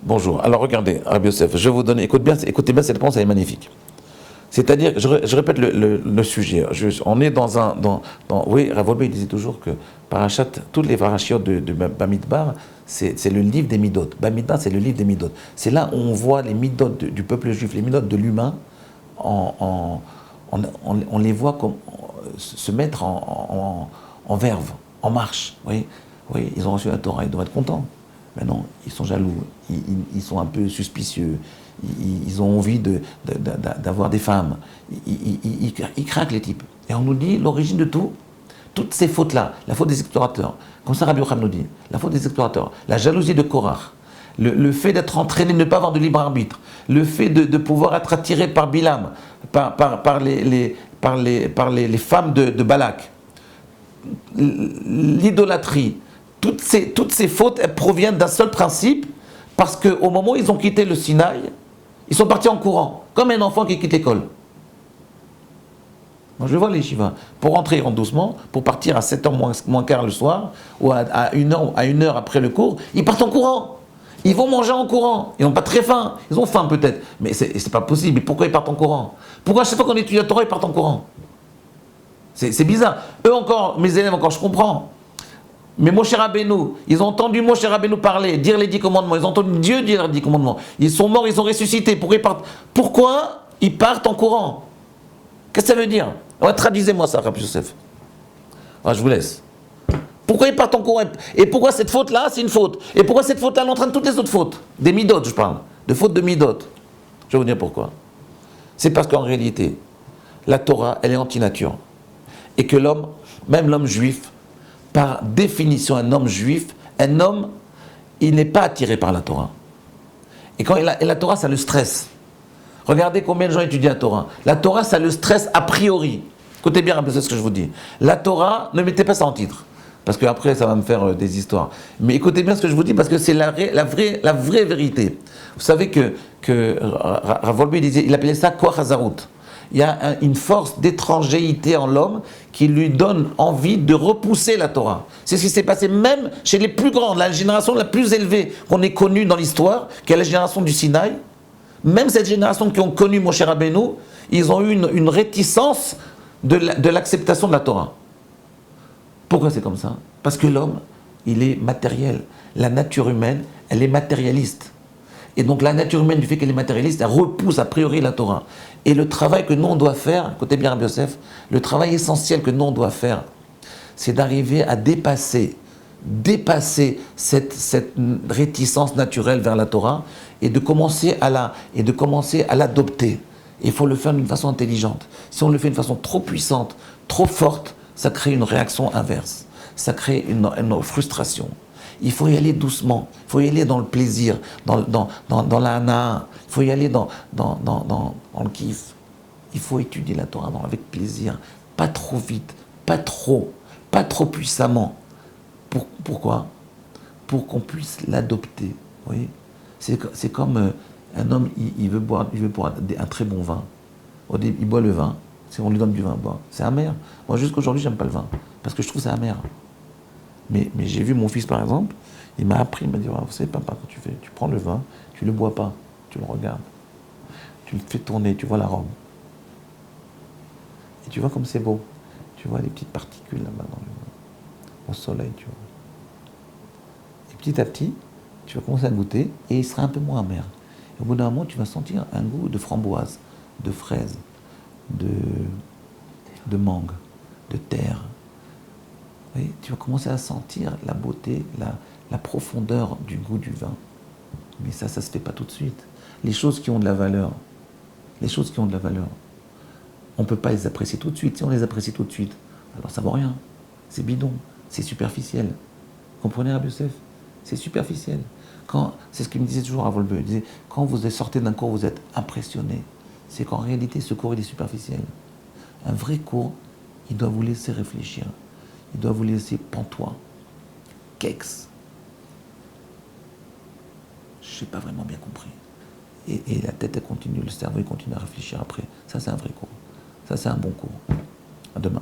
Bonjour. Alors regardez, Rabbi Yosef, je vais vous donner, écoutez bien cette réponse, elle est magnifique. C'est-à-dire, je répète le sujet. On est oui, Rav Wolbe, il disait toujours que Parachat, toutes les parachiotes de Bamidbar, c'est le livre des Midot. Bamidbar, c'est le livre des Midot. C'est là où on voit les Midot du peuple juif, les Midot de l'humain, on les voit comme, se mettre en verve, en marche. Oui, ils ont reçu la Torah, ils doivent être contents. Mais non, ils sont jaloux, ils sont un peu suspicieux, ils ont envie d'avoir des femmes, ils craquent les types. Et on nous dit l'origine de tout, toutes ces fautes-là, la faute des explorateurs, comme ça Rabbi Yochanan nous dit, la faute des explorateurs, la jalousie de Korach, le fait d'être entraîné, de ne pas avoir de libre arbitre, le fait de pouvoir être attiré par Bilam, par les femmes de Balak, l'idolâtrie, toutes ces fautes, elles proviennent d'un seul principe, parce qu'au moment où ils ont quitté le Sinaï, ils sont partis en courant, comme un enfant qui quitte l'école. Moi, je vois les Yeshivas, pour rentrer doucement, pour partir à 7h moins quart le soir, ou à 1h après le cours, ils partent en courant. Ils vont manger en courant. Ils n'ont pas très faim. Ils ont faim peut-être, mais c'est pas possible. Mais pourquoi ils partent en courant? Pourquoi à chaque fois qu'on étudie la Torah, ils partent en courant? C'est bizarre. Eux encore, mes élèves encore, je comprends. Mais Moshe Rabbeinu, ils ont entendu Moshe Rabbeinu parler, dire les 10 commandements, ils ont entendu Dieu dire les 10 commandements. Ils sont morts, ils sont ressuscités. Pourquoi ils partent en courant? Qu'est-ce que ça veut dire? Ouais, traduisez-moi ça, Rabbi Yosef. Ah, je vous laisse. Pourquoi ils partent en courant? Et pourquoi cette faute-là, c'est une faute? Et pourquoi cette faute-là, elle entraîne toutes les autres fautes? Des midot, je parle. De fautes de midot. Je vais vous dire pourquoi. C'est parce qu'en réalité, la Torah, elle est anti-nature. Et que l'homme, même l'homme juif, par définition, un homme juif, un homme, il n'est pas attiré par la Torah. Et la Torah, ça le stresse. Regardez combien de gens étudient la Torah. La Torah, ça le stresse a priori. Écoutez bien un peu ce que je vous dis. La Torah, ne mettez pas ça en titre. Parce qu'après, ça va me faire des histoires. Mais écoutez bien ce que je vous dis, parce que c'est la vraie vérité. Vous savez que Rav Wolbe, il appelait ça Koach Hazarut. Il y a une force d'étrangéité en l'homme qui lui donne envie de repousser la Torah. C'est ce qui s'est passé même chez les plus grands, la génération la plus élevée qu'on ait connue dans l'histoire, qui est la génération du Sinaï. Même cette génération qui ont connu Moshe Rabbeinu, ils ont eu une réticence de l'acceptation de la Torah. Pourquoi c'est comme ça? Parce que l'homme, il est matériel. La nature humaine, elle est matérialiste. Et donc la nature humaine, du fait qu'elle est matérialiste, elle repousse a priori la Torah. Et le travail que nous on doit faire, écoutez bien Rabbi Yosef, le travail essentiel que nous on doit faire, c'est d'arriver à dépasser cette réticence naturelle vers la Torah et de commencer à l'adopter. Il faut le faire d'une façon intelligente. Si on le fait d'une façon trop puissante, trop forte, ça crée une réaction inverse. Ça crée une frustration. Il faut y aller doucement. Il faut y aller dans le plaisir, dans la hana. Il faut y aller dans le kiff. Il faut étudier la Torah avec plaisir. Pas trop vite, pas trop puissamment. Pourquoi? Pour qu'on puisse l'adopter. Vous voyez? C'est comme un homme, il veut boire un très bon vin. Au début, il boit le vin. Si on lui donne du vin à boire, c'est amer. Moi, jusqu'aujourd'hui, j'aime pas le vin. Parce que je trouve ça amer. Mais j'ai vu mon fils, par exemple, il m'a appris, il m'a dit, vous savez, papa, quand tu prends le vin, tu le bois pas, tu le regardes. Tu le fais tourner, tu vois l'arôme. Et tu vois comme c'est beau. Tu vois les petites particules là-bas au soleil, tu vois. Et petit à petit, tu vas commencer à goûter et il sera un peu moins amer. Et au bout d'un moment, tu vas sentir un goût de framboise, de fraise, de mangue, de terre. Et tu vas commencer à sentir la beauté, la profondeur du goût du vin. Mais ça se fait pas tout de suite. Les choses qui ont de la valeur, on ne peut pas les apprécier tout de suite. Si on les apprécie tout de suite, alors ça vaut rien. C'est bidon, c'est superficiel. Comprenez, Rabbi Yosef? C'est superficiel. C'est ce qu'il me disait toujours à Volbe. Il disait, quand vous sortez d'un cours, vous êtes impressionné. C'est qu'en réalité, ce cours, il est superficiel. Un vrai cours, il doit vous laisser réfléchir. Il doit vous laisser pantois, kex. Je n'ai pas vraiment bien compris. Et la tête, elle continue, le cerveau, il continue à réfléchir après. Ça, c'est un vrai cours. Ça, c'est un bon cours. À demain.